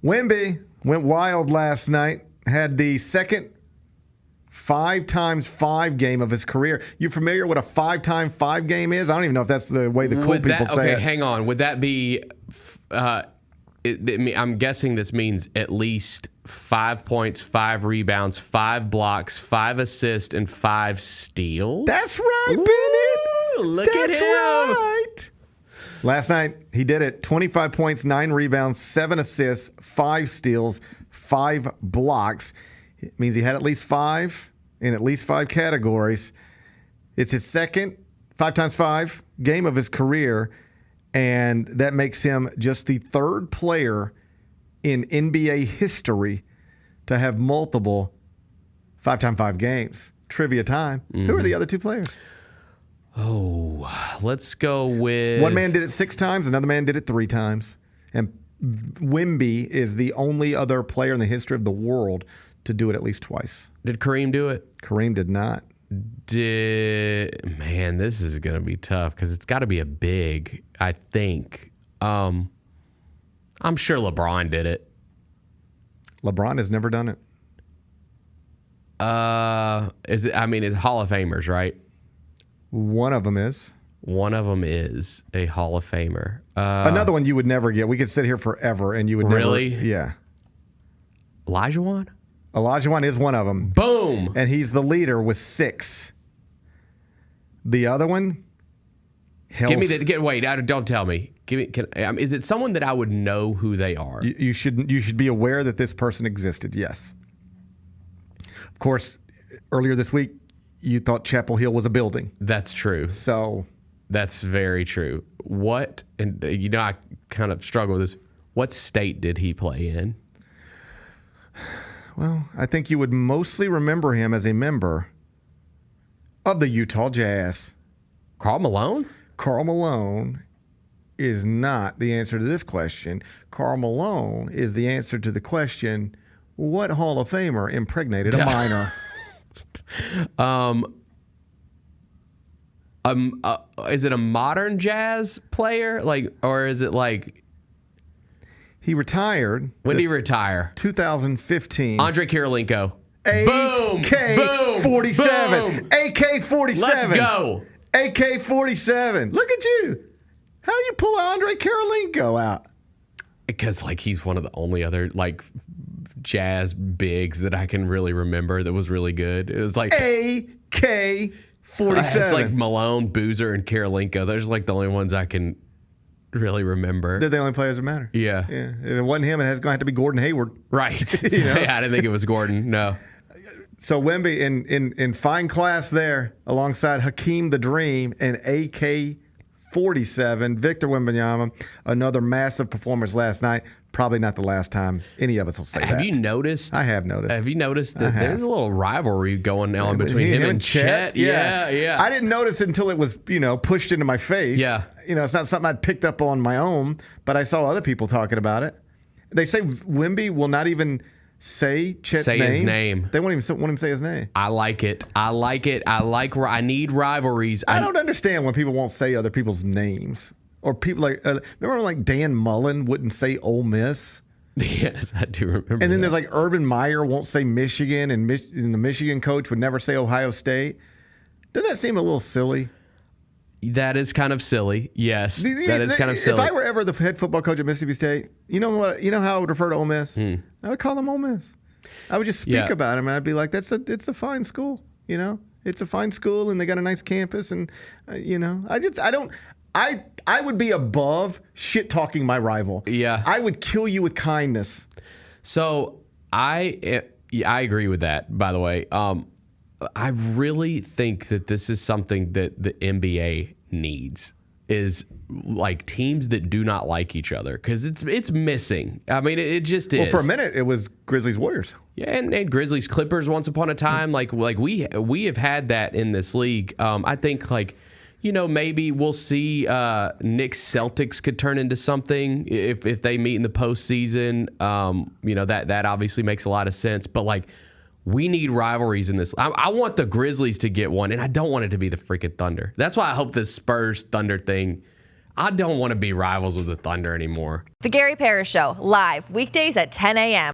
Wemby went wild last night. Had the second 5x5 game of his career. You familiar what a 5x5 game is? I don't even know if that's the way the cool people say it. Okay, hang on. Would that be... I'm guessing this means at least 5 points, 5 rebounds, 5 blocks, 5 assists, and 5 steals. That's right, Bennett. Look at him. Right. Last night, he did it. 25 points, 9 rebounds, 7 assists, 5 steals, 5 blocks. It means he had at least 5 in at least 5 categories. It's his second 5x5 game of his career, and that makes him just the third player in NBA history to have multiple 5x5 games. Trivia time. Mm-hmm. Who are the other 2 players? Oh, let's go with... One man did it 6 times, another man did it 3 times. And Wemby is the only other player in the history of the world to do it at least twice. Did Kareem do it? Kareem did not. Man, this is going to be tough because it's got to be a big, I think. I'm sure LeBron did it. LeBron has never done it. Is it? I mean, it's Hall of Famers, right? One of them is. One of them is a Hall of Famer. Another one you would never get. We could sit here forever and you would never. Really? Yeah. Olajuwon? Olajuwon is one of them. Boom. And he's the leader with 6. The other one? Give me the. Wait, don't tell me. Give me. Is it someone that I would know who they are? You should be aware that this person existed. Yes. Of course, earlier this week, you thought Chapel Hill was a building. That's true. So. That's very true. What, and I kind of struggle with this. What state did he play in? Well, I think you would mostly remember him as a member of the Utah Jazz. Karl Malone? Karl Malone is not the answer to this question. Karl Malone is the answer to the question, what Hall of Famer impregnated a minor? Is it a modern Jazz player? Or is it like... He retired. When did he retire? 2015. Andrei Kirilenko. AK-47. AK-47. Let's go. AK-47. Look at you. How you pull Andrei Kirilenko out? Because he's one of the only other Jazz bigs that I can really remember that was really good. It was like AK-47. It's like Malone, Boozer, and Kirilenko. Those are the only ones I can really remember. They're the only players that matter. Yeah. If it wasn't him, it's going to have to be Gordon Hayward. Right. Yeah, I didn't think it was Gordon. No. So Wemby in fine class there alongside Hakeem the Dream and AK-47, Victor Wembanyama, another massive performance last night. Probably not the last time any of us will say that. Have you noticed? I have noticed. Have you noticed that there's a little rivalry going on between him and Chet? Yeah. I didn't notice it until it was, pushed into my face. Yeah. It's not something I'd picked up on my own, but I saw other people talking about it. They say Wemby will not even say Chet's name. His name. They won't even want him to say his name. I like it. I need rivalries. I don't understand when people won't say other people's names. Or people remember when Dan Mullen wouldn't say Ole Miss? Yes, I do remember. And then there's Urban Meyer won't say Michigan, and the Michigan coach would never say Ohio State. Doesn't that seem a little silly? That is kind of silly. Yes, that is kind of silly. If I were ever the head football coach at Mississippi State, you know what? You know how I would refer to Ole Miss? I would call them Ole Miss. I would just speak about them, and I'd be like, it's a fine school. It's a fine school, and they got a nice campus, and I would be above shit talking my rival. Yeah. I would kill you with kindness. So I agree with that, by the way. I really think that this is something that the NBA needs, is teams that do not like each other, because it's missing. I mean, it just is. Well, for a minute, it was Grizzlies Warriors. Yeah, and Grizzlies Clippers once upon a time. We have had that in this league. I think maybe we'll see Knicks Celtics could turn into something if they meet in the postseason. That obviously makes a lot of sense. But we need rivalries in this. I want the Grizzlies to get one, and I don't want it to be the freaking Thunder. That's why I hope this Spurs Thunder thing. I don't want to be rivals with the Thunder anymore. The Gary Parrish Show, live weekdays at 10 a.m.